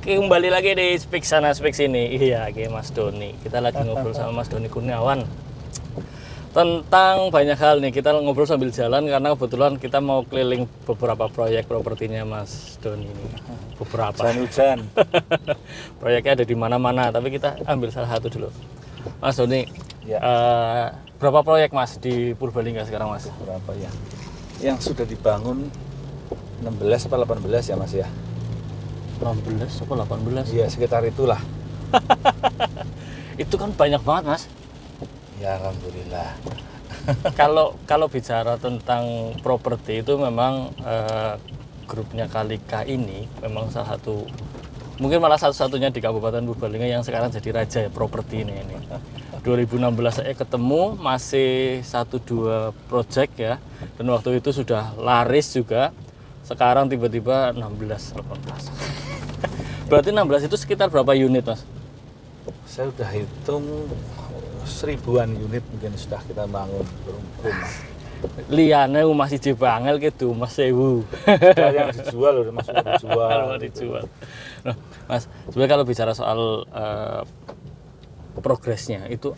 Kembali lagi di Speak Sana Speak Sini. Iya, Mas Doni. Kita lagi ngobrol sama Mas Doni Kurniawan tentang banyak hal nih. Kita ngobrol sambil jalan karena kebetulan kita mau keliling beberapa proyek propertinya Mas Doni ini. Beberapa. Hujan. Proyeknya ada di mana-mana, tapi kita ambil salah satu dulu. Mas Doni, Ya. berapa proyek Mas di Purbalingga sekarang Mas? Berapa ya? Yang sudah dibangun 16 atau 18 ya Mas ya? 16 atau 18? Iya, sekitar itulah. Itu kan banyak banget Mas. Ya alhamdulillah. Kalau bicara tentang properti itu memang grupnya Kalika ini memang salah satu, mungkin malah satu-satunya di Kabupaten Purbalingga yang sekarang jadi raja ya properti ini. 2016 saya ketemu masih 1-2 project ya, dan waktu itu sudah laris juga. Sekarang tiba-tiba 16, 18. Berarti 16 itu sekitar berapa unit Mas? Saya udah hitung 1000-an unit mungkin sudah kita bangun rumah. Liane masih jebangel gitu Mas Sewu. Sudah yang dijual loh, Mas, sudah dijual. Kalau dijual. Nah, Mas, sebenarnya kalau bicara soal progresnya itu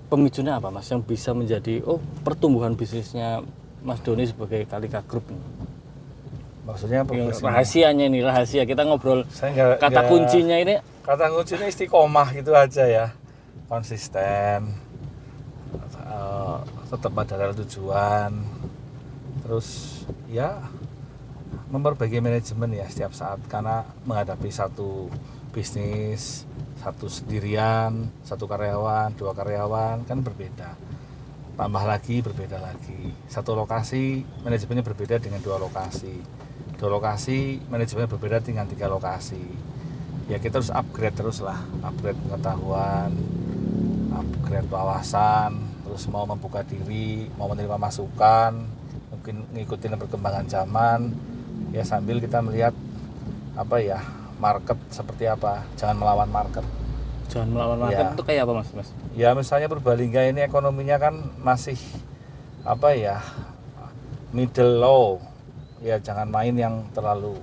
pemicunya apa Mas yang bisa menjadi pertumbuhan bisnisnya Mas Doni sebagai Kalika Group ini? Maksudnya Rahasianya ini, rahasia kita ngobrol. Kata kuncinya ini. Kata kuncinya istiqomah gitu aja ya, konsisten, tetap pada rel tujuan, terus ya memperbaiki manajemen ya setiap saat, karena menghadapi satu bisnis, satu sendirian, satu karyawan, 2 karyawan kan berbeda, tambah lagi berbeda lagi, satu lokasi manajemennya berbeda dengan 2 lokasi, 2 lokasi manajemennya berbeda dengan 3 lokasi. Ya kita harus upgrade terus lah, upgrade pengetahuan, upgrade wawasan, terus mau membuka diri, mau menerima masukan, mungkin ngikutin perkembangan zaman, ya sambil kita melihat apa ya, market seperti apa, jangan melawan market. Jangan melawan market ya. Itu kayak apa Mas? Ya misalnya Purbalingga ini ekonominya kan masih apa ya, middle low, ya jangan main yang terlalu,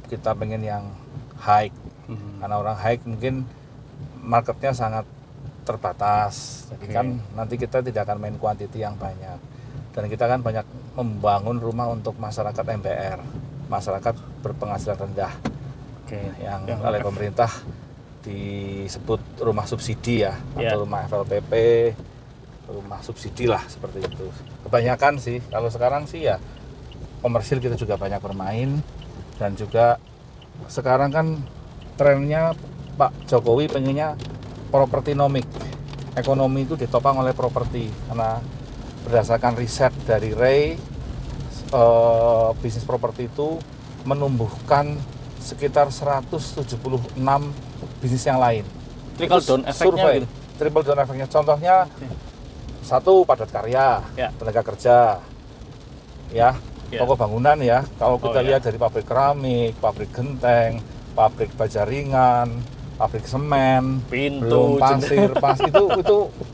kita pengen yang high, karena orang high mungkin marketnya sangat terbatas, jadi kan nanti kita tidak akan main kuantiti yang banyak, dan kita kan banyak membangun rumah untuk masyarakat MBR, masyarakat berpenghasilan rendah, yang oleh pemerintah disebut rumah subsidi ya, atau rumah FLPP, rumah subsidi lah seperti itu. Kebanyakan sih, kalau sekarang sih ya komersil kita juga banyak bermain, dan juga sekarang kan trennya Pak Jokowi pengennya propertinomik, ekonomi itu ditopang oleh properti, karena berdasarkan riset dari Ray, bisnis properti itu menumbuhkan sekitar 176 bisnis yang lain. Trickle down efeknya gitu. Trickle down efeknya, contohnya satu, padat karya, tenaga kerja, ya, toko bangunan ya. Kalau kita lihat dari pabrik keramik, pabrik genteng, pabrik baja ringan, pabrik semen, pintu, pasir,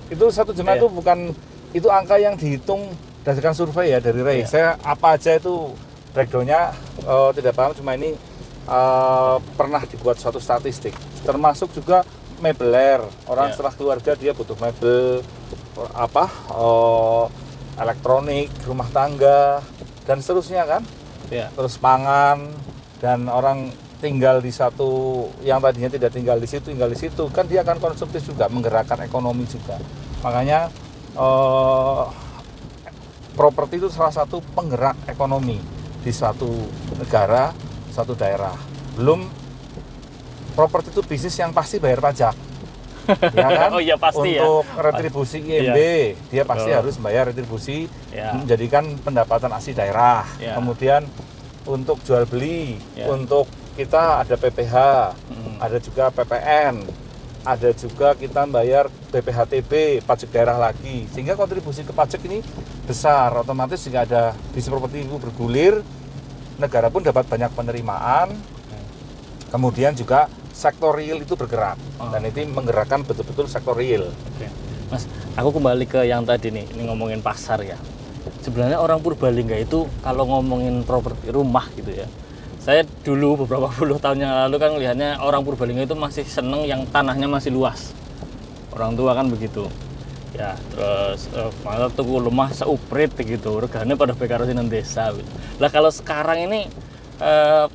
itu satu jemaah itu bukan, itu angka yang dihitung berdasarkan survei ya dari Ray. Saya apa aja itu breakdownnya tidak paham, cuma ini pernah dibuat suatu statistik. Termasuk juga mebeler, orang setelah keluarga dia butuh mebel, elektronik, rumah tangga, dan seterusnya kan, terus pangan, dan orang tinggal di satu yang tadinya tidak tinggal di situ kan dia akan konsumtif juga, menggerakkan ekonomi juga. Makanya properti itu salah satu penggerak ekonomi di suatu negara, suatu daerah. Belum properti itu bisnis yang pasti bayar pajak. Ya kan? Pasti untuk retribusi IMB, dia pasti harus membayar retribusi, menjadikan pendapatan asli daerah. Kemudian untuk jual beli, untuk kita ada PPH, ada juga PPN, ada juga kita bayar BPHTB, pajak daerah lagi, sehingga kontribusi ke pajak ini besar. Otomatis jika ada bisnis properti itu bergulir, negara pun dapat banyak penerimaan. Kemudian juga sektor real itu bergerak, dan itu menggerakkan betul-betul sektor real. Mas, aku kembali ke yang tadi nih, ini ngomongin pasar ya. Sebenarnya orang Purbalingga itu kalau ngomongin properti rumah gitu ya, Saya dulu beberapa puluh tahun yang lalu kan lihatnya orang Purbalingga itu masih seneng yang tanahnya masih luas. Orang tua kan begitu. Ya, terus malah tuku rumah seuprit gitu, regane pada bekaro nang desa. Lah kalau sekarang ini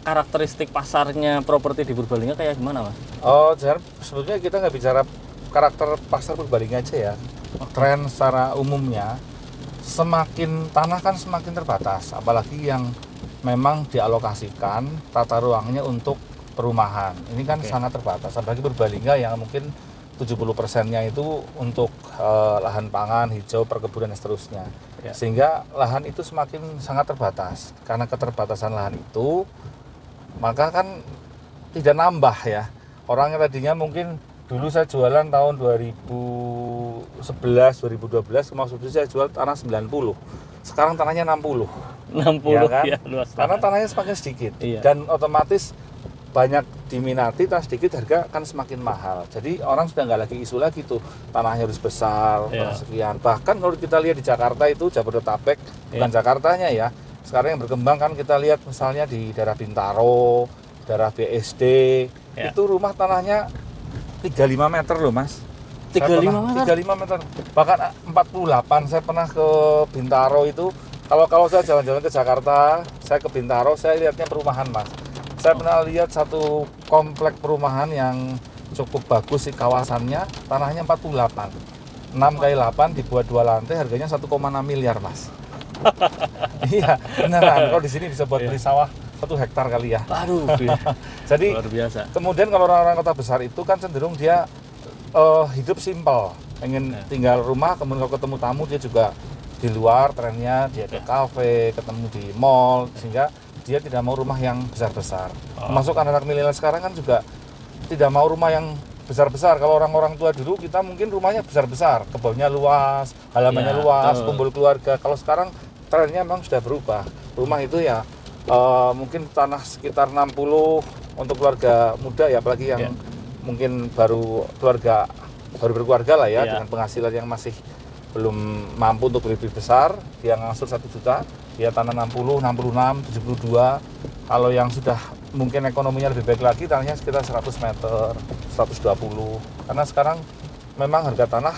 karakteristik pasarnya properti di Purbalingga kayak gimana, Mas? Oh, jadi sebetulnya kita nggak bicara karakter pasar Purbalingga aja ya. Tren secara umumnya semakin tanah kan semakin terbatas, apalagi yang memang dialokasikan tata ruangnya untuk perumahan. Ini kan sangat terbatas, apalagi Purbalingga yang mungkin 70%-nya itu untuk lahan pangan, hijau, perkebunan dan seterusnya. Ya. Sehingga lahan itu semakin sangat terbatas. Karena keterbatasan lahan itu, maka kan tidak nambah ya. Orang yang tadinya mungkin dulu saya jualan tahun 2011, 2012, maksudnya saya jual tanah 90. Sekarang tanahnya 60. 60 ya kan? ya, luas. Karena tanahnya semakin sedikit. Iya. Dan otomatis banyak diminati, tanah sedikit harga kan semakin mahal. Jadi orang sudah nggak lagi isu lagi tuh tanahnya harus besar, tanah sekian. Bahkan kalau kita lihat di Jakarta itu Jabodetabek, bukan Jakartanya ya. Sekarang yang berkembang kan kita lihat misalnya di daerah Bintaro, daerah BSD, itu rumah tanahnya 35 meter loh Mas. 35 meter? 35 meter. Bahkan 48, saya pernah ke Bintaro itu. Kalau saya jalan-jalan ke Jakarta, saya ke Bintaro, saya lihatnya perumahan Mas. Saya pernah lihat satu komplek perumahan yang cukup bagus di kawasannya, tanahnya 48. 6 kali 8 dibuat 2 lantai, harganya 1,6 miliar Mas. Iya, beneran. Kalau di sini bisa buat beli sawah 1 hektar kali ya. Aduh, jadi luar biasa. Kemudian kalau orang-orang kota besar itu kan cenderung dia hidup simpel, pengen tinggal rumah, kemudian kalau ketemu tamu dia juga di luar, trennya dia ke kafe, ketemu di mall, sehingga dia tidak mau rumah yang besar-besar. Termasuk anak-anak milenial sekarang kan juga tidak mau rumah yang besar-besar. Kalau orang-orang tua dulu kita mungkin rumahnya besar-besar, kebunnya luas, halamannya luas, kumpul keluarga. Kalau sekarang trennya memang sudah berubah. Rumah itu ya mungkin tanah sekitar 60 untuk keluarga muda ya, apalagi yang mungkin baru berkeluarga lah ya, dengan penghasilan yang masih belum mampu untuk beli besar, dia ngangsur 1 juta, dia tanah 60, 66, 72. Kalau yang sudah mungkin ekonominya lebih baik lagi, tanahnya sekitar 100 meter, 120. Karena sekarang memang harga tanah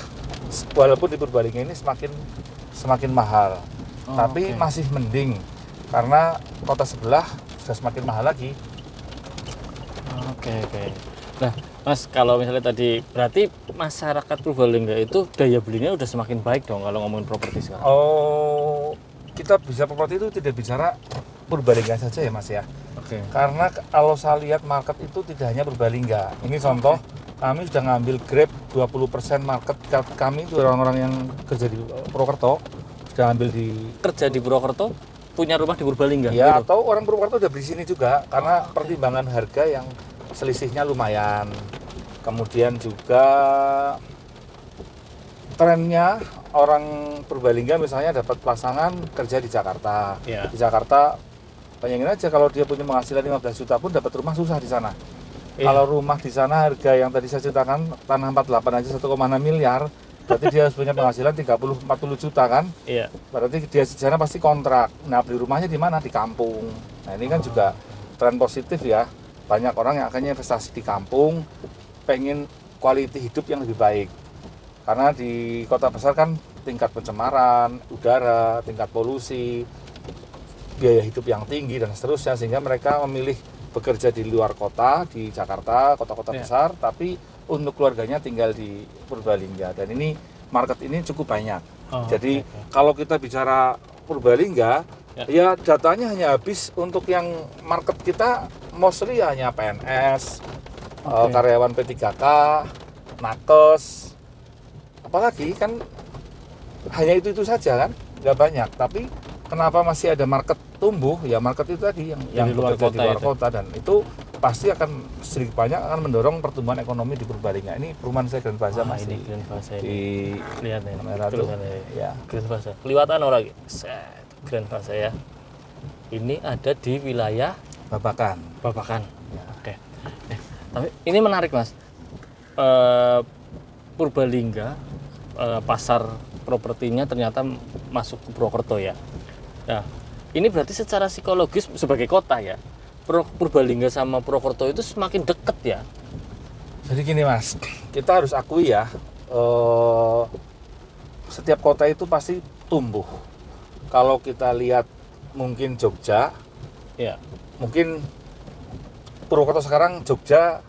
walaupun di Purbalingga ini semakin mahal, tapi masih mending karena kota sebelah sudah semakin mahal lagi. Oke. Nah, Mas, kalau misalnya tadi berarti masyarakat Purbalingga itu daya belinya udah semakin baik dong kalau ngomongin properti sekarang. Oh, kita bisa properti itu tidak bicara Purbalingga saja ya Mas ya. Oke. Karena kalau saya lihat market itu tidak hanya Purbalingga. Ini contoh, kami sudah ngambil Grab 20% market kami itu orang-orang yang kerja di Purwokerto sudah ambil kerja di Purwokerto, punya rumah di Purbalingga. Ya, gitu? atau orang Purwokerto udah beli sini juga karena pertimbangan harga yang selisihnya lumayan. Kemudian juga trennya orang Purbalingga misalnya dapat pasangan kerja di Jakarta. Di Jakarta bayangin aja kalau dia punya penghasilan 15 juta pun dapat rumah susah di sana. Kalau rumah di sana harga yang tadi saya ceritakan tanah 48 aja 1,6 miliar, berarti dia harus punya penghasilan 30-40 juta kan? Iya. Berarti dia di sana pasti kontrak. Nah, beli rumahnya di mana? Di kampung. Nah, ini kan juga tren positif ya. Banyak orang yang akhirnya investasi di kampung, pengen quality hidup yang lebih baik. Karena di kota besar kan tingkat pencemaran udara, tingkat polusi, biaya hidup yang tinggi dan seterusnya, sehingga mereka memilih bekerja di luar kota, di Jakarta, kota-kota besar, tapi untuk keluarganya tinggal di Purbalingga. Dan ini market ini cukup banyak. Jadi kalau kita bicara Purbalingga, ya datanya hanya habis untuk yang market kita mostly hanya PNS, karyawan P3K, nakes, apalagi kan hanya itu saja kan, nggak banyak. Tapi kenapa masih ada market tumbuh? Ya market itu tadi yang bekerja di luar kota, dan itu pasti akan sedikit banyak akan mendorong pertumbuhan ekonomi di Purbalingga. Ini perumahan saya Grand Plaza Mas. Ini Grand Plaza di lihat nih. kamera tuh. Ya. Grand Plaza. Kelihatan orang Grand Plaza ya. Ini ada di wilayah Babakan. Ya. Oke. Tapi ini menarik Mas. Purbalingga pasar propertinya ternyata masuk ke Purwokerto ya. Nah, ini berarti secara psikologis sebagai kota ya, Purbalingga sama Purwokerto itu semakin deket ya. Jadi gini Mas, kita harus akui ya, setiap kota itu pasti tumbuh. Kalau kita lihat mungkin Jogja, Ya. mungkin Purwokerto sekarang Jogja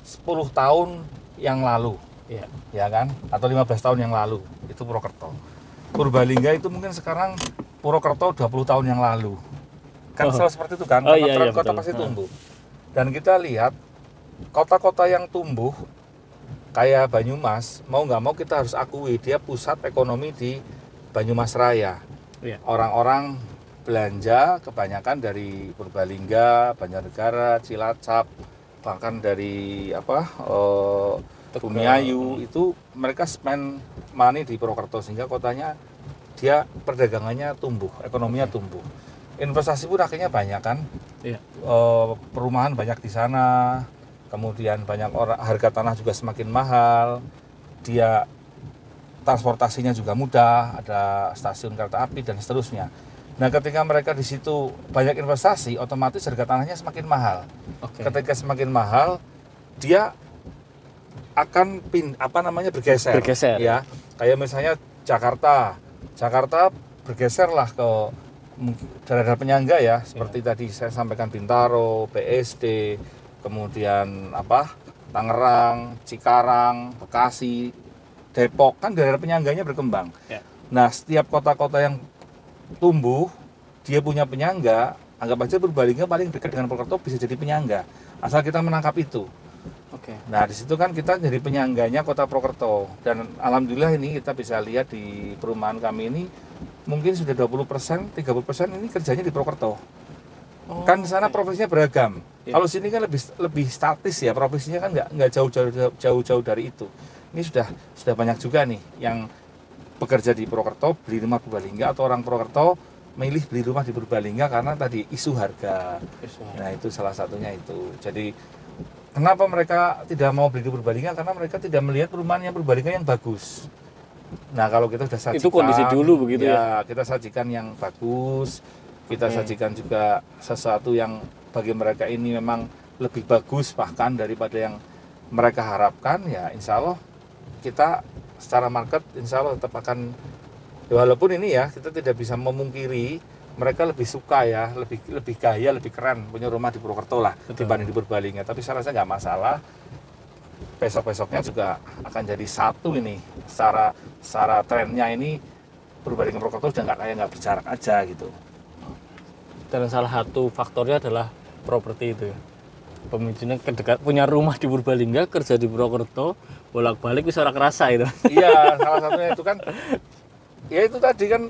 10 tahun yang lalu, Ya. ya kan? Atau 15 tahun yang lalu, itu Purwokerto. Purbalingga itu mungkin sekarang Purwokerto 20 tahun yang lalu. Kan selalu seperti itu kan, Oh, iya, tren iya, kota betul. pasti tumbuh. Dan kita lihat kota-kota yang tumbuh kayak Banyumas, mau nggak mau kita harus akui dia pusat ekonomi di Banyumas Raya. Iya. Orang-orang belanja kebanyakan dari Purbalingga, Banjarnegara, Cilacap, bahkan dari Bumiayu, itu mereka spend money di Purwokerto sehingga kotanya dia perdagangannya tumbuh, ekonominya tumbuh. Investasi pun akhirnya banyak kan. Iya. Perumahan banyak di sana, kemudian banyak orang, harga tanah juga semakin mahal, dia transportasinya juga mudah, ada stasiun kereta api dan seterusnya. Nah, ketika mereka di situ banyak investasi, otomatis harga tanahnya semakin mahal. Oke. Ketika semakin mahal, dia akan bergeser. Bergeser. Ya, kayak misalnya Jakarta bergeserlah ke daerah-daerah penyangga ya, seperti tadi saya sampaikan Bintaro, BSD, kemudian Tangerang, Cikarang, Bekasi, Depok, kan daerah penyangganya berkembang. Ya. Nah, setiap kota-kota yang tumbuh, dia punya penyangga, anggap aja Purbalingga paling dekat dengan Purwokerto bisa jadi penyangga, asal kita menangkap itu. Oke. Nah, di situ kan kita jadi penyangganya kota Purwokerto, dan alhamdulillah ini kita bisa lihat di perumahan kami ini mungkin sudah 20%, 30% ini kerjanya di Purwokerto. Kan di sana profesinya beragam. Ya. Kalau sini kan lebih statis ya, profesinya kan nggak jauh-jauh dari itu. Ini sudah banyak juga nih yang bekerja di Purwokerto beli rumah Purbalingga, atau orang Purwokerto milih beli rumah di Purbalingga karena tadi isu harga. Nah, itu salah satunya itu. Jadi kenapa mereka tidak mau beli di Purbalingga? Karena mereka tidak melihat perumahan yang Purbalingga yang bagus. Nah, kalau kita sudah sajikan, Itu kondisi dulu begitu ya? kita sajikan yang bagus, kita Oke. sajikan juga sesuatu yang bagi mereka ini memang lebih bagus bahkan daripada yang mereka harapkan, ya insya Allah kita secara market insya Allah tetap akan, walaupun ini ya kita tidak bisa memungkiri mereka lebih suka ya, lebih gaya, lebih keren punya rumah di Purwokerto lah dibanding di Purbalingga. Tapi saya rasa nggak masalah. Besok-besoknya juga akan jadi satu ini. Secara trennya ini Purbalingga Purwokerto udah nggak berjarak aja gitu. Dan salah satu faktornya adalah properti itu ya. Pemicunya punya rumah di Purbalingga, kerja di Purwokerto, bolak-balik bisa ora kerasa itu. Iya, salah satunya itu kan, ya itu tadi kan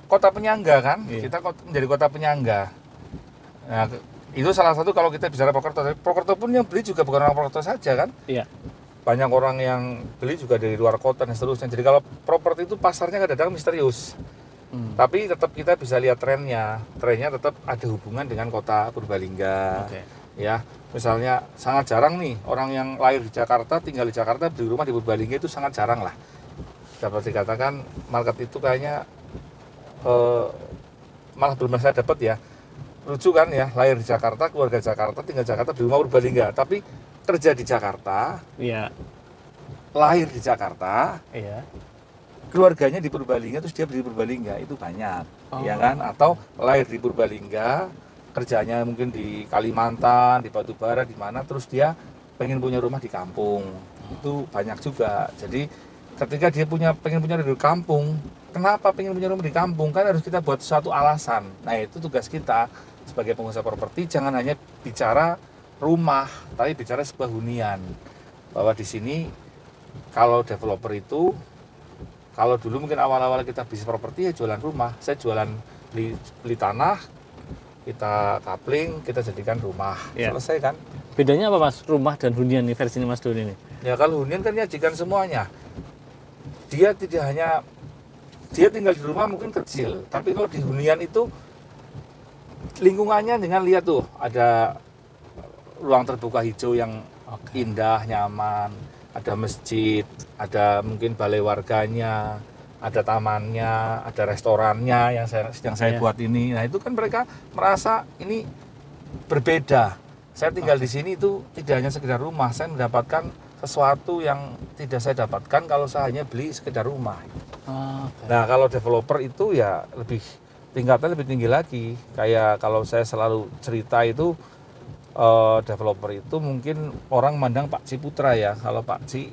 kota penyangga kan, Iya. kita menjadi kota penyangga. Nah, itu salah satu kalau kita bicara Purwokerto. Purwokerto pun yang beli juga bukan orang Purwokerto saja kan. Iya. Banyak orang yang beli juga dari luar kota dan seterusnya. Jadi kalau properti itu pasarnya kadang-kadang misterius. Tapi tetap kita bisa lihat trennya tetap ada hubungan dengan kota Purbalingga. Oke. Ya, misalnya sangat jarang nih orang yang lahir di Jakarta, tinggal di Jakarta, beli rumah di Purbalingga, itu sangat jarang lah. Dapat dikatakan market itu kayaknya malah belum saya dapat ya. Lucu kan ya, lahir di Jakarta, keluarga Jakarta, tinggal di Jakarta, beli rumah Purbalingga, tapi kerja di Jakarta, Iya. lahir di Jakarta, Iya. keluarganya di Purbalingga, terus dia beli di Purbalingga, itu banyak. Oh. Ya kan? Atau lahir di Purbalingga, kerjanya mungkin di Kalimantan, di Batubara, di mana, terus dia pengen punya rumah di kampung. Itu banyak juga. Jadi ketika dia pengen punya rumah di kampung, kenapa pengen punya rumah di kampung? Kan harus kita buat suatu alasan. Nah, itu tugas kita sebagai pengusaha properti, jangan hanya bicara rumah, tapi bicara sebuah hunian. Bahwa di sini kalau developer itu, kalau dulu mungkin awal-awal kita bisnis properti ya jualan rumah, saya jualan beli tanah, kita coupling, kita jadikan rumah, Ya. selesai kan? Bedanya apa Mas, rumah dan hunian nih versinya Mas Doni ini? Ya kalau hunian kan nyajikan semuanya. Dia tinggal di rumah mungkin kecil, tapi kalau di hunian itu lingkungannya dengan lihat tuh ada ruang terbuka hijau yang indah, nyaman, ada masjid, ada mungkin balai warganya, ada tamannya, ada restorannya yang saya Iya. buat ini. Nah, itu kan mereka merasa ini berbeda. Saya tinggal di sini itu tidak hanya sekedar rumah, saya mendapatkan sesuatu yang tidak saya dapatkan kalau saya hanya beli sekedar rumah. Nah, kalau developer itu ya tingkatnya lebih tinggi lagi. Kayak kalau saya selalu cerita itu developer itu mungkin orang mandang Pak Ciputra ya. Kalau Pak Ci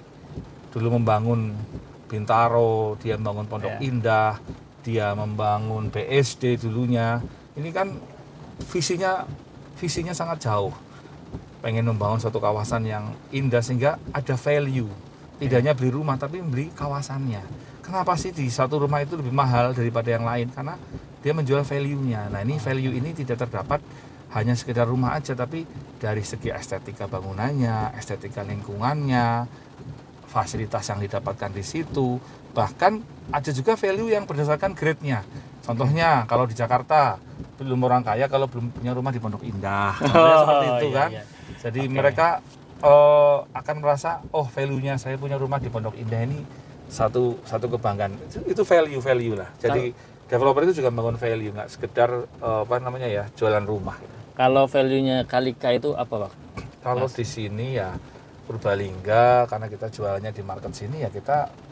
dulu membangun Bintaro, dia membangun Pondok Indah, dia membangun BSD dulunya. Ini kan visinya sangat jauh. Pengen membangun suatu kawasan yang indah sehingga ada value. Tidak hanya beli rumah tapi beli kawasannya. Kenapa sih di satu rumah itu lebih mahal daripada yang lain? Karena dia menjual value-nya. Nah, ini value ini tidak terdapat hanya sekedar rumah aja, tapi dari segi estetika bangunannya, estetika lingkungannya, fasilitas yang didapatkan di situ, bahkan ada juga value yang berdasarkan grade-nya. Contohnya kalau di Jakarta belum orang kaya kalau belum punya rumah di Pondok Indah, seperti itu kan. Jadi mereka akan merasa value-nya saya punya rumah di Pondok Indah ini satu kebanggaan. Itu value lah. Jadi developer itu juga membangun value, nggak sekedar jualan rumah. Kalau value-nya Kalika itu apa, Pak? Kalau di sini ya Purbalingga, karena kita jualnya di market sini ya kita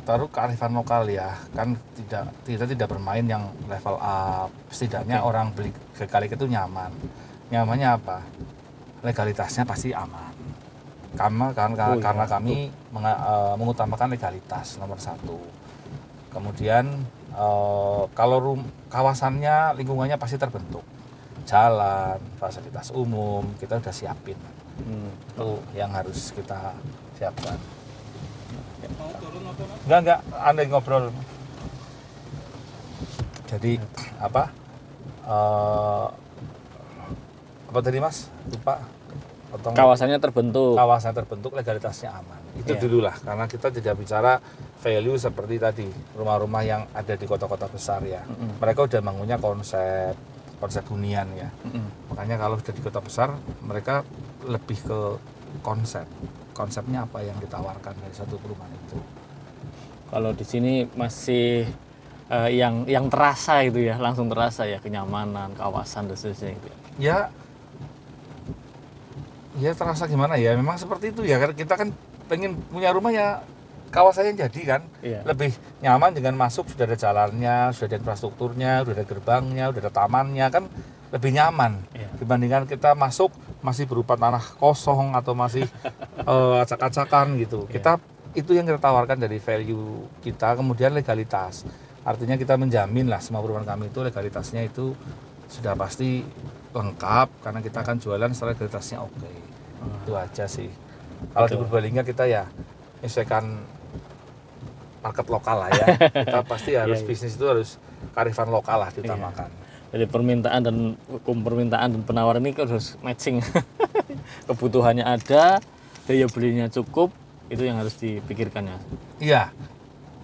taruh kearifan lokal ya, kan kita tidak bermain yang level up. Setidaknya orang beli ke Kalika itu nyamannya apa? Legalitasnya pasti aman. Karena kami mengutamakan legalitas nomor satu. Kemudian kalau kawasannya, lingkungannya pasti terbentuk, jalan, fasilitas umum kita udah siapin. Itu yang harus kita siapkan. Enggak, Anda ngobrol. Jadi apa tadi Mas? Lupa. Kawasannya terbentuk, legalitasnya aman. Itu dulu lah, karena kita tidak bicara value seperti tadi rumah-rumah yang ada di kota-kota besar ya. Mereka udah bangunnya konsep hunian ya. Makanya kalau sudah di kota besar, mereka lebih ke konsepnya apa yang ditawarkan dari satu perumahan itu. Kalau di sini masih yang terasa itu ya, langsung terasa ya, kenyamanan, kawasan dan sebagainya gitu. Ya terasa gimana ya, memang seperti itu ya. Kita kan pengen punya rumah ya kawasannya jadi kan lebih nyaman dengan masuk, sudah ada jalannya, sudah ada infrastrukturnya, sudah ada gerbangnya, sudah ada tamannya, kan lebih nyaman dibandingkan kita masuk masih berupa tanah kosong atau masih acak-acakan gitu. Kita itu yang kita tawarkan dari value kita. Kemudian legalitas, artinya kita menjamin lah semua perumahan kami itu legalitasnya itu sudah pasti lengkap, karena kita akan jualan setelah legalitasnya oke. Itu aja sih. Kalau di Purbalingga kita ya menyesuaikan market lokal lah ya. Kita pasti harus bisnis itu harus kearifan lokal lah diutamakan. Jadi permintaan dan penawaran ini harus matching. Kebutuhannya ada, daya belinya cukup, itu yang harus dipikirkan ya. Iya.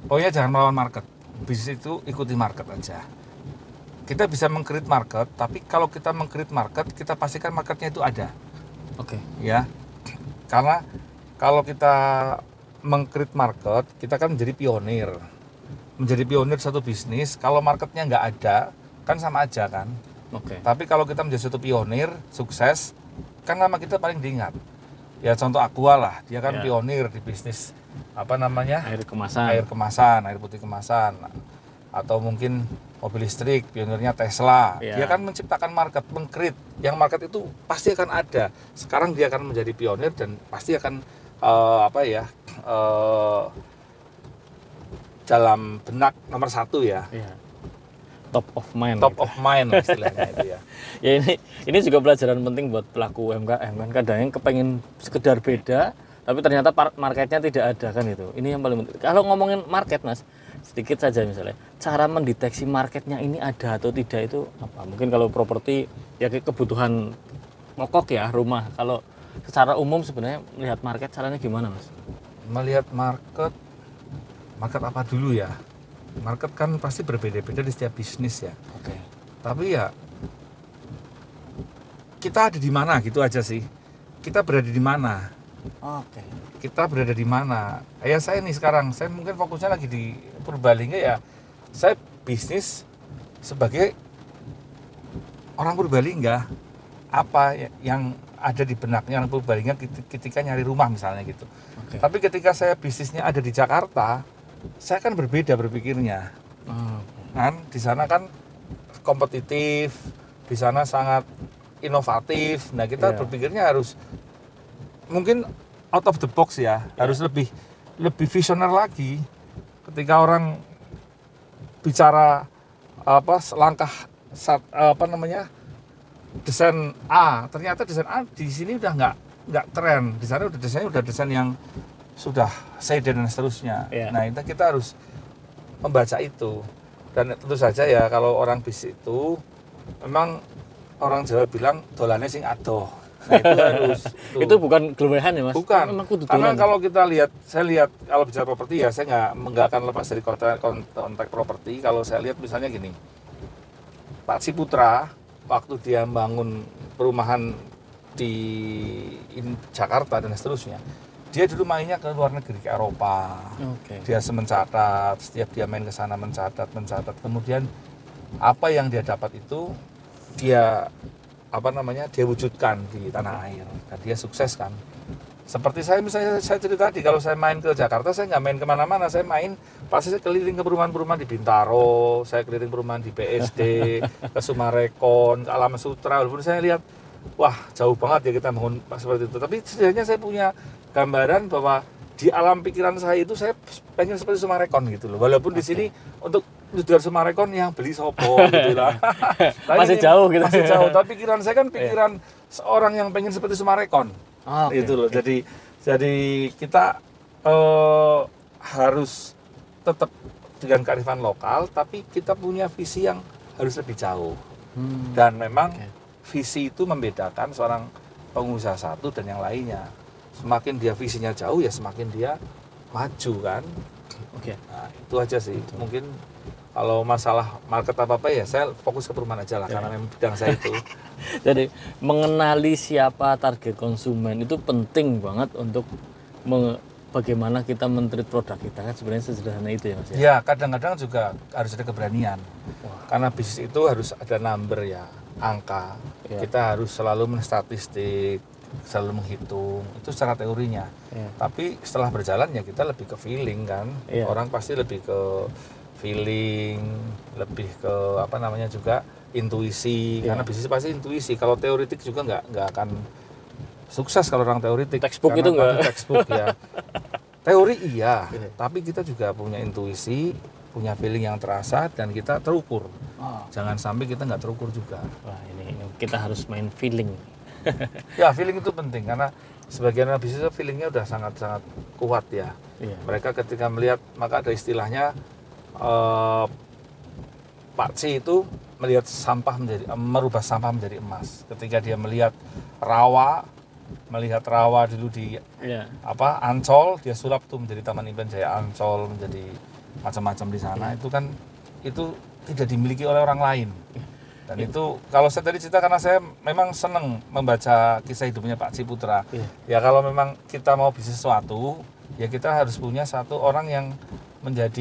Pokoknya jangan melawan market. Bisnis itu ikuti market aja. Kita bisa meng-create market, tapi kalau kita meng-create market, kita pastikan marketnya itu ada. Ya. Karena kalau kita meng-create market, kita kan menjadi pionir. Menjadi pionir satu bisnis, kalau marketnya nggak ada, kan sama aja kan. Tapi kalau kita menjadi satu pionir, sukses, kan nama kita paling diingat. Ya contoh Aqua lah, dia kan pionir di bisnis air kemasan, air putih kemasan. Atau mungkin mobil listrik, pionirnya Tesla. Dia kan menciptakan market, meng-create. Yang market itu pasti akan ada. Sekarang dia akan menjadi pionir dan pasti akan dalam benak nomor satu ya. Top of mind lah istilahnya itu ya. Ya ini juga pelajaran penting buat pelaku UMKM kan, kadang kepengen sekedar beda tapi ternyata marketnya tidak ada kan. Itu ini yang paling penting. Kalau ngomongin market Mas, sedikit saja misalnya cara mendeteksi marketnya ini ada atau tidak itu apa? Mungkin kalau properti ya kebutuhan pokok ya, rumah. Kalau secara umum sebenarnya melihat market caranya gimana Mas? Melihat market apa dulu ya? Market kan pasti berbeda-beda di setiap bisnis ya. Tapi ya kita ada di mana gitu aja sih. Kita berada di mana? Kita berada di mana? Ya saya nih sekarang, saya mungkin fokusnya lagi di Purbalingga ya. Saya bisnis sebagai orang Purbalingga apa yang ada di benaknya orang Purbalingga ketika nyari rumah misalnya gitu. Oke. Tapi ketika saya bisnisnya ada di Jakarta, saya kan berbeda berpikirnya. Kan di sana kan kompetitif, di sana sangat inovatif. Nah, kita berpikirnya harus mungkin out of the box ya, harus lebih visioner lagi. Ketika orang bicara langkah desain A, ternyata desain A di sini udah nggak tren. Di sana udah desain yang sudah sedan dan seterusnya. Nah, kita harus membaca itu. Dan tentu saja ya kalau orang bisnis itu memang orang Jawa bilang dolane sing adoh. Nah, itu harus. Itu bukan gelewehan ya, Mas? Bukan. Memang kudu Karena dolan. kalau kita lihat, saya lihat kalau bicara properti ya saya nggak akan lepas dari konteks properti. Kalau saya lihat misalnya gini, Pak Ciputra waktu dia bangun perumahan di Jakarta dan seterusnya, dia dulu mainnya ke luar negeri, ke Eropa. Dia mencatat, setiap dia main ke sana mencatat. Kemudian apa yang dia dapat itu dia dia wujudkan di tanah air dan dia sukses kan. Seperti saya misalnya saya cerita tadi, kalau saya main ke Jakarta saya nggak main kemana-mana, saya main pasti saya keliling ke perumahan-perumahan di Bintaro, saya keliling perumahan di BSD, ke Sumarekon, ke Alam Sutra, walaupun saya lihat wah jauh banget ya kita bangun seperti itu, tapi setidaknya saya punya gambaran bahwa di alam pikiran saya itu saya pengen seperti Sumarekon gitu loh, walaupun di sini untuk tujuan Sumarekon yang beli sopo gitu lah. Masih jauh gitu. Masih jauh, tapi pikiran saya kan pikiran seorang yang pengen seperti Sumarekon. Gitu loh. Jadi kita harus tetap dengan kearifan lokal, tapi kita punya visi yang harus lebih jauh. Dan memang visi itu membedakan seorang pengusaha satu dan yang lainnya. Semakin dia visinya jauh ya semakin dia maju kan. Nah, itu aja sih. Mungkin kalau masalah market apa ya saya fokus ke perumahan aja lah, karena memang bidang saya itu. Jadi mengenali siapa target konsumen itu penting banget untuk bagaimana kita men-treat produk kita, kan sebenarnya sesederhana itu ya, Mas. Ya, kadang-kadang juga harus ada keberanian. Karena bisnis itu harus ada number ya, angka. Kita harus selalu menstatistik, selalu menghitung, itu secara teorinya. Tapi setelah berjalan ya kita lebih ke feeling kan. Orang pasti lebih ke feeling, lebih ke juga intuisi, karena bisnis pasti intuisi. Kalau teoritik juga nggak akan sukses kalau orang teoritik. Textbook itu nggak? Textbook ya. Teori iya, tapi kita juga punya intuisi, punya feeling yang terasa dan kita terukur. Jangan sampai kita nggak terukur juga. Wah, ini kita harus main feeling. Ya, feeling itu penting karena sebagian orang bisnis feelingnya udah sangat-sangat kuat ya. Mereka ketika melihat, maka ada istilahnya Pak C itu melihat merubah sampah menjadi emas. Ketika dia melihat rawa dulu di Ancol, dia sulap tuh menjadi Taman Impian Jaya Ancol, menjadi macam-macam di sana. Itu tidak dimiliki oleh orang lain. Dan itu kalau saya tadi cerita karena saya memang senang membaca kisah hidupnya Pak Ciputra. Ya kalau memang kita mau bisnis sesuatu, ya kita harus punya satu orang yang menjadi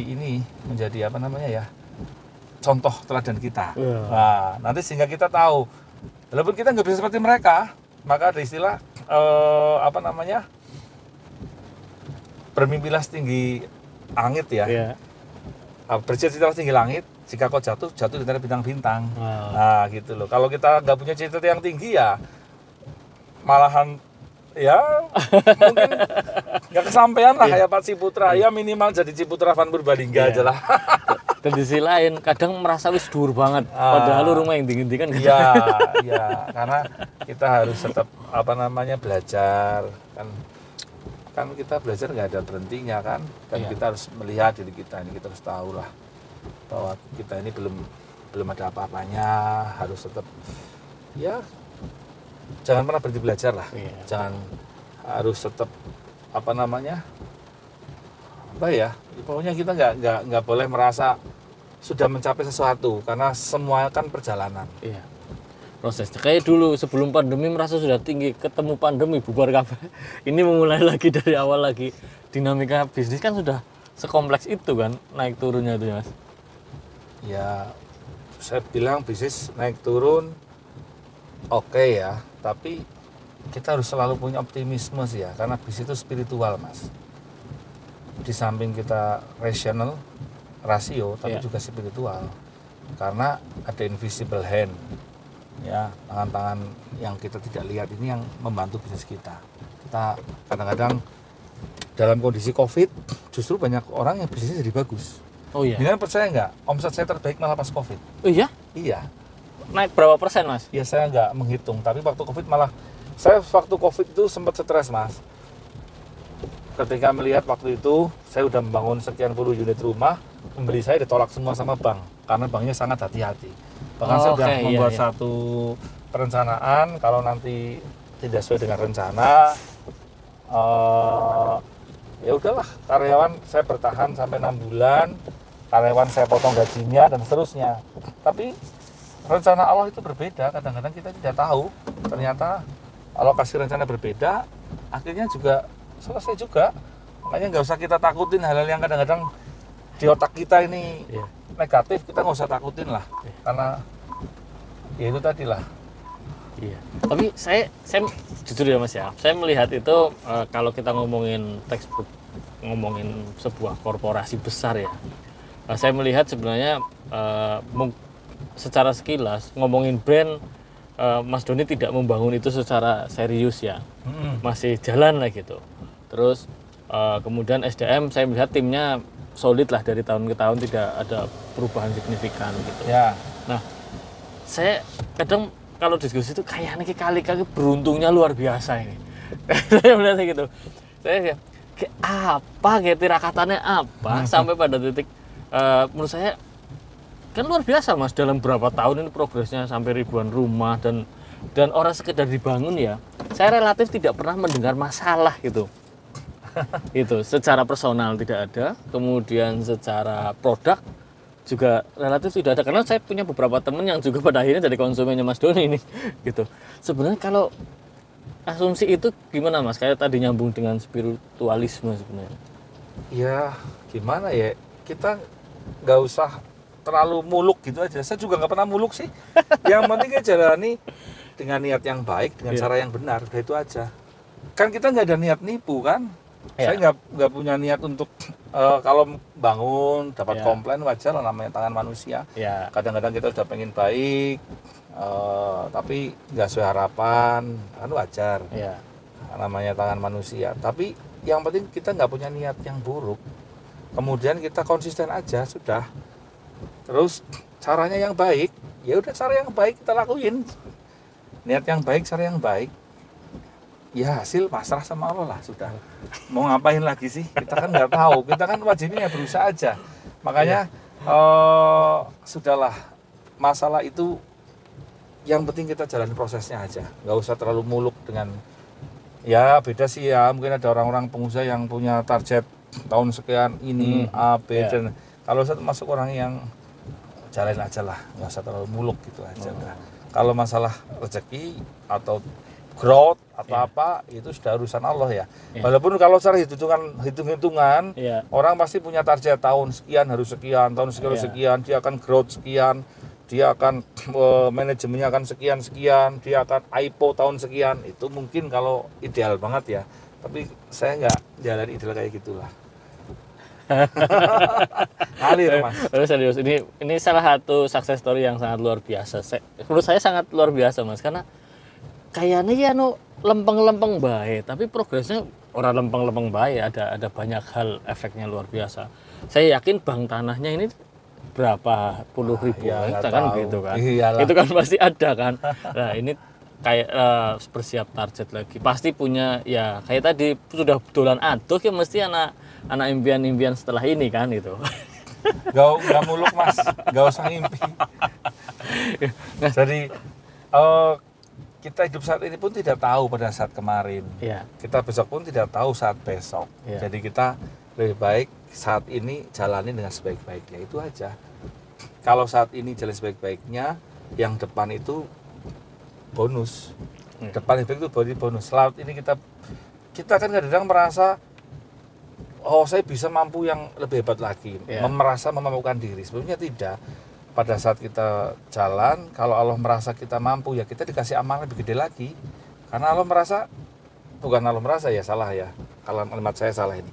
contoh teladan kita. Nah, nanti sehingga kita tahu, walaupun kita nggak bisa seperti mereka, maka ada istilah bermimpilah setinggi langit ya. Bercita-cita setinggi langit, jika kau jatuh di antara bintang-bintang. Nah, gitu loh. Kalau kita nggak punya cita-cita yang tinggi ya, malahan ya mungkin nggak kesampaian lah kayak Pak Ciputra. Ya minimal jadi Ciputra Van Purbalingga aja lah. Dan di sisi lain kadang merasa wis dhuwur banget, padahal rumah yang tinggi-tinggi kan. Iya, karena kita harus tetap belajar kan kita belajar nggak ada berhentinya kan. Kita harus melihat diri kita ini, kita harus tahu lah bahwa kita ini belum ada apa-apanya, harus tetap ya jangan pernah berhenti belajar lah. Jangan, harus tetap pokoknya kita nggak boleh merasa sudah mencapai sesuatu, karena semua kan perjalanan. Proses kayak dulu sebelum pandemi merasa sudah tinggi, ketemu pandemi bubar kabeh. Ini memulai lagi dari awal lagi. Dinamika bisnis kan sudah sekompleks itu kan, naik turunnya itu ya, Mas. Ya saya bilang bisnis naik turun oke ya, tapi kita harus selalu punya optimisme sih ya, karena bis itu spiritual Mas. Di samping kita rasional, rasio, tapi Iya. juga spiritual. Karena ada invisible hand, ya, tangan-tangan yang kita tidak lihat ini yang membantu bisnis kita. Kita kadang-kadang dalam kondisi COVID, justru banyak orang yang bisnisnya jadi bagus. Oh iya. Dengan percaya nggak, omset saya terbaik malah pas COVID. Oh iya? Iya, Naik berapa persen, Mas? ya saya nggak menghitung, tapi waktu COVID malah, saya waktu COVID itu sempat stres Mas. Ketika melihat waktu itu, saya udah membangun sekian puluh unit rumah, pembeli saya ditolak semua sama bank, karena banknya sangat hati-hati. Bahkan saya sudah Oke, membuat iya. satu perencanaan, kalau nanti tidak sesuai dengan rencana, ya udahlah, karyawan saya bertahan sampai 6 bulan, karyawan saya potong gajinya dan seterusnya. Tapi rencana Allah itu berbeda, kadang-kadang kita tidak tahu, ternyata alokasi rencana berbeda, akhirnya juga selesai juga. Makanya nggak usah kita takutin hal-hal yang kadang-kadang di otak kita ini Iya. negatif, kita nggak usah takutin lah, karena ya itu tadi lah. Iya. Tapi saya jujur ya Mas ya, saya melihat itu kalau kita ngomongin textbook, ngomongin sebuah korporasi besar ya, saya melihat sebenarnya secara sekilas ngomongin brand, Mas Doni tidak membangun itu secara serius ya, masih jalan lah gitu. Terus kemudian SDM saya melihat timnya solid lah, dari tahun ke tahun tidak ada perubahan signifikan gitu. Ya, Nah, saya kadang kalau diskusi itu kayaknya kali-kali beruntungnya luar biasa ini. Saya melihatnya gitu. Saya kayak apa, kayak tirakatannya apa, sampai pada titik menurut saya kan luar biasa Mas, dalam berapa tahun ini progresnya sampai ribuan rumah dan orang sekedar dibangun ya. Saya relatif tidak pernah mendengar masalah gitu. Itu secara personal tidak ada, kemudian secara produk juga relatif tidak ada, karena saya punya beberapa teman yang juga pada akhirnya dari konsumennya Mas Doni ini gitu. Sebenarnya kalau asumsi itu gimana Mas, kayak tadi nyambung dengan spiritualisme sebenarnya? ya gimana ya, kita nggak usah terlalu muluk gitu aja. Saya juga nggak pernah muluk sih. Yang penting kita jalani dengan niat yang baik, dengan Iya. cara yang benar, udah itu aja. Kan kita nggak ada niat nipu kan. Iya. Saya nggak punya niat untuk kalau bangun dapat Iya. komplain, wajar lah, namanya tangan manusia. Ya, Kadang-kadang kita udah pengen baik, tapi nggak sesuai harapan, kan wajar, ya, namanya tangan manusia. Tapi yang penting kita nggak punya niat yang buruk, kemudian kita konsisten aja sudah. Terus caranya yang baik, ya udah cara yang baik kita lakuin, niat yang baik, cara yang baik, ya hasil pasrah sama Allah lah, sudah. Mau ngapain lagi sih, kita kan nggak tahu, kita kan wajibnya ya berusaha aja. Makanya sudahlah, masalah itu yang penting kita jalani prosesnya aja, nggak usah terlalu muluk dengan, ya beda sih ya, mungkin ada orang-orang pengusaha yang punya target tahun sekian ini A, B, Ya. dan kalau saya termasuk orang yang jalanin aja lah, nggak usah terlalu muluk gitu aja udah. Kalau masalah rezeki atau growth atau apa, itu sudah urusan Allah ya. Walaupun kalau secara hitung-hitungan ya, orang pasti punya target tahun sekian harus sekian, tahun sekian harus Iya. sekian, dia akan growth sekian, dia akan manajemennya akan sekian, dia akan IPO tahun sekian. Itu mungkin kalau ideal banget ya. Tapi saya nggak jalan ideal kayak gitulah. Ngalir Mas. Terus serius, ini salah satu success story yang sangat luar biasa. Menurut saya sangat luar biasa Mas, karena kayaknya ya lempeng-lempeng baik, tapi progresnya orang lempeng-lempeng baik, ada banyak hal efeknya luar biasa. Saya yakin bank tanahnya ini berapa puluh ribu ya, hektar nggak kan tahu. gitu kan. Iyalah. Itu kan pasti ada kan. Nah, ini kayak bersiap target lagi. Pasti punya ya kayak tadi sudah dolan aduh ya, mesti anak impian-impian setelah ini kan itu. Nggak muluk Mas, nggak usah ngimpi. Jadi kita hidup saat ini pun tidak tahu pada saat kemarin. Iya. Kita besok pun tidak tahu saat besok. Iya. Jadi kita lebih baik saat ini jalani dengan sebaik-baiknya, itu aja. Kalau saat ini jalan sebaik-baiknya, yang depan itu bonus. Depan itu bonus. Saat ini kita kan kadang merasa, oh saya bisa mampu yang lebih hebat lagi, Iya. merasa memampukan diri. Sebenarnya tidak. pada saat kita jalan, kalau Allah merasa kita mampu, ya kita dikasih amal lebih gede lagi. Karena Allah merasa, bukan Allah merasa ya, salah ya, kalau kalimat saya salah ini.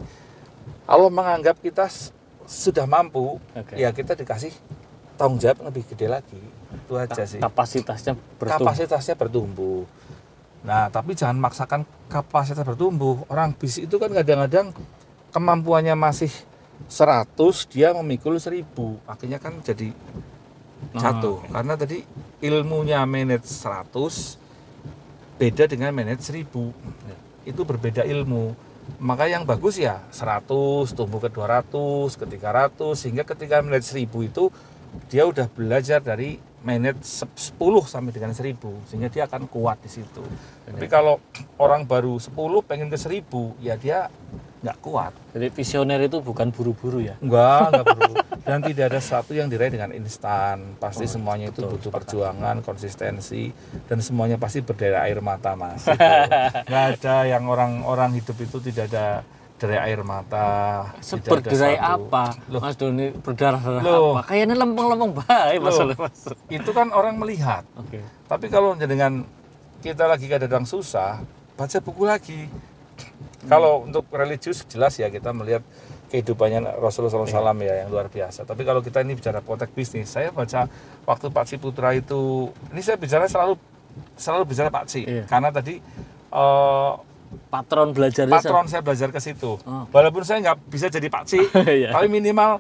Allah menganggap kita sudah mampu, ya kita dikasih tanggung jawab lebih gede lagi. Itu aja sih. Kapasitasnya bertumbuh. Nah, tapi jangan maksakan kapasitas bertumbuh. Orang bis itu kan kadang-kadang kemampuannya masih 100, dia memikul 1000. Akhirnya kan jadi jatuh. Karena tadi ilmunya manage 100 beda dengan manage 1000. Itu berbeda ilmu. Maka yang bagus ya 100 tumbuh ke 200, ke 300, sehingga ketika manage 1000 itu dia udah belajar dari manage 10 sampai dengan 1000, sehingga dia akan kuat di situ. Tapi kalau orang baru 10 pengen ke 1000, ya dia nggak kuat. Jadi visioner itu bukan buru-buru ya? Enggak buru. Dan tidak ada sesuatu yang diraih dengan instan. Pasti semuanya itu butuh perjuangan, konsistensi, dan semuanya pasti berdera air mata, Mas. Nggak ada yang orang hidup itu tidak ada derai air mata. Berderai apa? Loh. Mas Doni berdarah-darah apa? Kayaknya lempeng-lempeng baik Mas. Itu kan orang melihat. Okay. Tapi kalau dengan kita lagi kadang susah, baca buku lagi. Kalau untuk religius jelas ya kita melihat kehidupannya Rasulullah SAW ya yang luar biasa. Tapi kalau kita ini bicara konteks bisnis, saya baca waktu Pak Ciputra itu, ini saya bicara selalu bicara Pak Ci, karena tadi patron saya belajar ke situ. Walaupun saya nggak bisa jadi Pak Ci, tapi minimal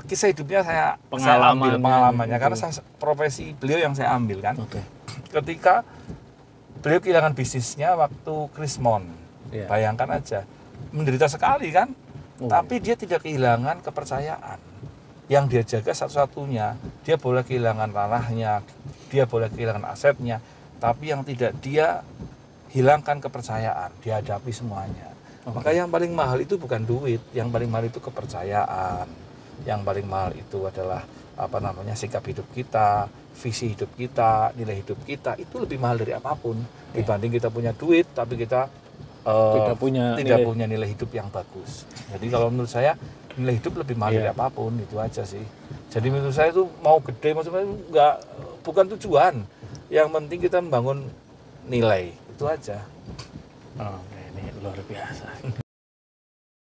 kisah hidupnya saya ambil pengalamannya, karena profesi beliau yang saya ambil kan. Ketika beliau kehilangan bisnisnya waktu Krismon. Bayangkan aja, menderita sekali kan, tapi dia tidak kehilangan kepercayaan. Yang dia jaga satu-satunya, dia boleh kehilangan tanahnya, dia boleh kehilangan asetnya, tapi yang tidak dia hilangkan kepercayaan, dihadapi semuanya. Maka yang paling mahal itu bukan duit, yang paling mahal itu kepercayaan. Yang paling mahal itu adalah sikap hidup kita, visi hidup kita, nilai hidup kita, itu lebih mahal dari apapun. Dibanding kita punya duit tapi kita tidak punya nilai hidup yang bagus. Jadi kalau menurut saya nilai hidup lebih mahal dari apapun, itu aja sih. Jadi menurut saya itu mau gede maksudnya bukan tujuan. Yang penting kita membangun nilai, itu aja. Ini luar biasa.